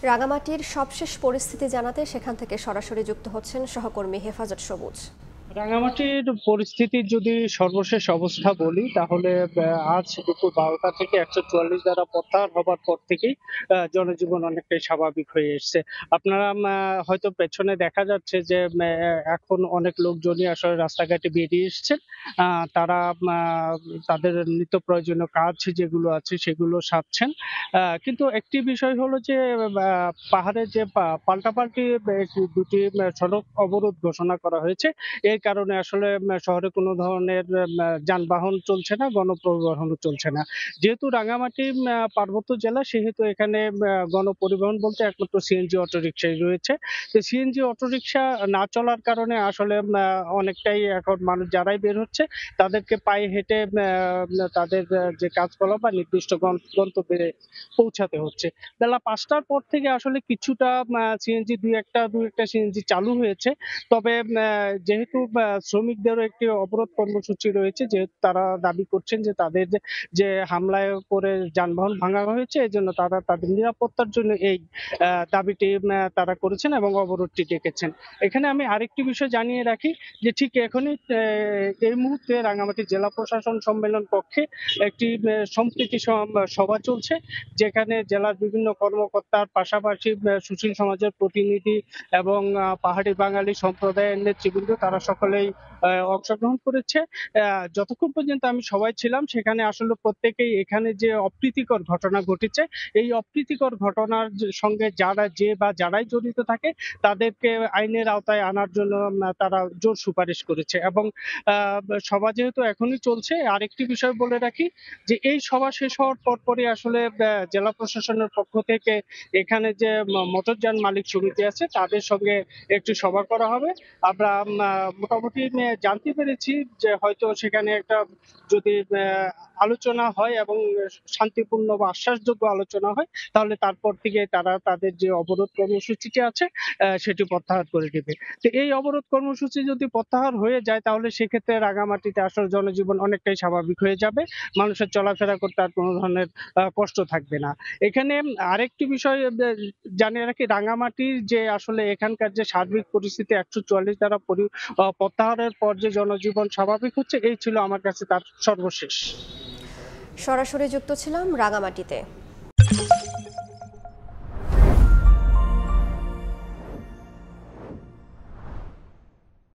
রাঙামাটির সবশেষ পরিস্থিতি জানাতে সেখান থেকে সরাসরি যুক্ত হচ্ছেন সহকর্মী হেফাজত সবুজ। রাঙামাটির পরিস্থিতির যদি সর্বশেষ অবস্থা বলি তাহলে আজ দুপুর 12টা থেকে 144 ধারা প্রত্যাহার হবার পর থেকেই জনজীবন অনেকটাই স্বাভাবিক হয়ে এসেছে। আপনারা হয়তো পেছনে দেখা যাচ্ছে যে এখন অনেক লোকজনই আসলে রাস্তাঘাটে বেরিয়ে এসেছেন। তারা তাদের নিত্য প্রয়োজনীয় কাজ যেগুলো আছে সেগুলো সারছেন। কিন্তু একটি বিষয় হলো যে পাহাড়ে যে পাল্টাপাল্টি দুটি সড়ক অবরোধ ঘোষণা করা হয়েছে। এই কারণে আসলে শহরে কোনো ধরনের যানবাহন চলছে না, গণপরিবহনও চলছে না। যেহেতু রাঙামাটি পার্বত্য জেলা, সেহেতু এখানে গণপরিবহন বলতে একমাত্র সিএনজি অটোরিকশাই রয়েছে। তো সিএনজি অটোরিকশা না চলার কারণে আসলে অনেকটাই এখন মানুষ যারাই বের হচ্ছে তাদেরকে পায়ে হেঁটে তাদের যে কাজকলাপ বা নির্দিষ্ট গন্তব্যে পৌঁছাতে হচ্ছে। বেলা 5টার পর থেকে আসলে কিছুটা সিএনজি দুই একটা সিএনজি চালু হয়েছে। তবে যেহেতু শ্রমিকদেরও একটি অবরোধ কর্মসূচি রয়েছে, যেহেতু তারা দাবি করছেন যে তাদের যে হামলায় করে যানবাহন ভাঙা হয়েছে, এজন্য তারা তাদের নিরাপত্তার জন্য এই দাবিটি তারা করেছেন এবং অবরোধটি ডেকেছেন। এখানে আমি আরেকটি বিষয় জানিয়ে রাখি যে ঠিক এখনই এই মুহূর্তে রাঙামাটি জেলা প্রশাসন সম্মেলন কক্ষে একটি সম্প্রীতি সভা চলছে, যেখানে জেলার বিভিন্ন কর্মকর্তার পাশাপাশি সুশীল সমাজের প্রতিনিধি এবং পাহাড়ি বাঙালি সম্প্রদায়ের নেতৃবৃন্দ তারা সকলেই অংশগ্রহণ করেছে। যতক্ষণ পর্যন্ত আমি সবাই ছিলাম সেখানে আসলে প্রত্যেকেই এখানে যে অপ্রীতিকর ঘটনা ঘটেছে, এই অপ্রীতিকর ঘটনার সঙ্গে যারাই জড়িত থাকে তাদেরকে আইনের আওতায় আনার জন্য তারা জোর সুপারিশ করেছে। এবং সভা যেহেতু এখনই চলছে, আরেকটি বিষয় বলে রাখি যে এই সভা শেষ হওয়ার পরপরই আসলে জেলা প্রশাসনের পক্ষ থেকে এখানে যে মোটরযান মালিক সমিতি আছে তাদের সঙ্গে একটি সভা করা হবে। আমরা মোটামুটি জানতে পেরেছি যে হয়তো সেখানে একটা যদি আলোচনা হয় এবং শান্তিপূর্ণ বা আশ্বাসযোগ্য আলোচনা হয়, তাহলে তারপর থেকে তারা তাদের যে অবরোধ কর্মসূচিটি আছে সেটি প্রত্যাহার করে দেবে। তো এই অবরোধ কর্মসূচি যদি প্রত্যাহার হয়ে যায় তাহলে সেক্ষেত্রে রাঙামাটিতে আসলে জনজীবন অনেকটাই স্বাভাবিক হয়ে যাবে। মানুষের চলাফেরা করতে আর কোনো ধরনের কষ্ট থাকবে না। এখানে আরেকটি বিষয় জানিয়ে রাখি, রাঙামাটির যে আসলে এখানকার যে সার্বিক পরিস্থিতি 144 ধারা প্রত্যাহারের পর যে জনজীবন স্বাভাবিক হচ্ছে, এই ছিল আমার কাছে তার সর্বশেষ। সরাসরি যুক্ত ছিলাম রাঙামাটিতে।